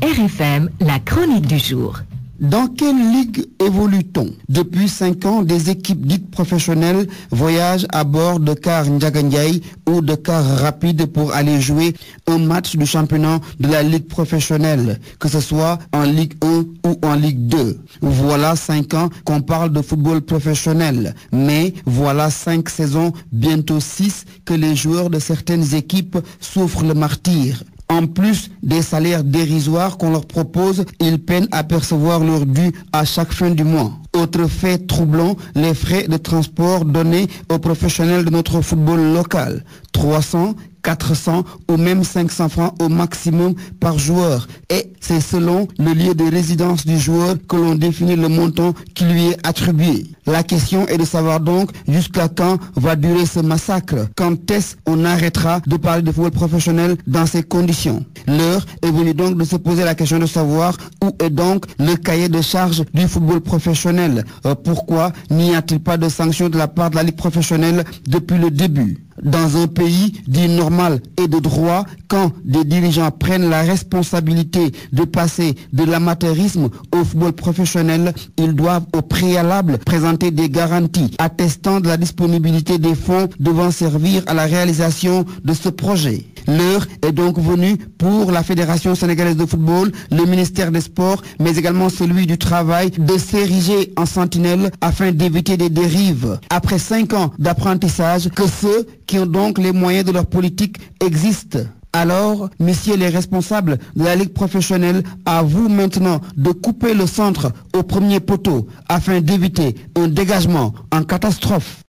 RFM, la chronique du jour. Dans quelle ligue évolue-t-on? Depuis 5 ans, des équipes dites professionnelles voyagent à bord de cars Ndiaga Ndiaye ou de cars rapides pour aller jouer un match du championnat de la ligue professionnelle, que ce soit en Ligue 1 ou en Ligue 2. Voilà 5 ans qu'on parle de football professionnel, mais voilà 5 saisons, bientôt 6, que les joueurs de certaines équipes souffrent le martyre. En plus des salaires dérisoires qu'on leur propose, ils peinent à percevoir leur dû à chaque fin du mois. Autre fait troublant, les frais de transport donnés aux professionnels de notre football local. 300, 400 ou même 500 francs au maximum par joueur. Et c'est selon le lieu de résidence du joueur que l'on définit le montant qui lui est attribué. La question est de savoir donc jusqu'à quand va durer ce massacre. Quand est-ce qu'on arrêtera de parler de football professionnel dans ces conditions? L'heure est venue donc de se poser la question de savoir où est donc le cahier de charge du football professionnel. Pourquoi n'y a-t-il pas de sanctions de la part de la ligue professionnelle depuis le début? Dans un pays dit normal et de droit, quand des dirigeants prennent la responsabilité de passer de l'amateurisme au football professionnel, ils doivent au préalable présenter des garanties attestant de la disponibilité des fonds devant servir à la réalisation de ce projet. L'heure est donc venue pour la Fédération sénégalaise de football, le ministère des Sports, mais également celui du Travail, de s'ériger en sentinelle afin d'éviter des dérives. Après 5 ans d'apprentissage, que ceux qui ont donc les moyens de leur politique existent. Alors, messieurs les responsables de la Ligue professionnelle, à vous maintenant de couper le centre au premier poteau afin d'éviter un dégagement en catastrophe.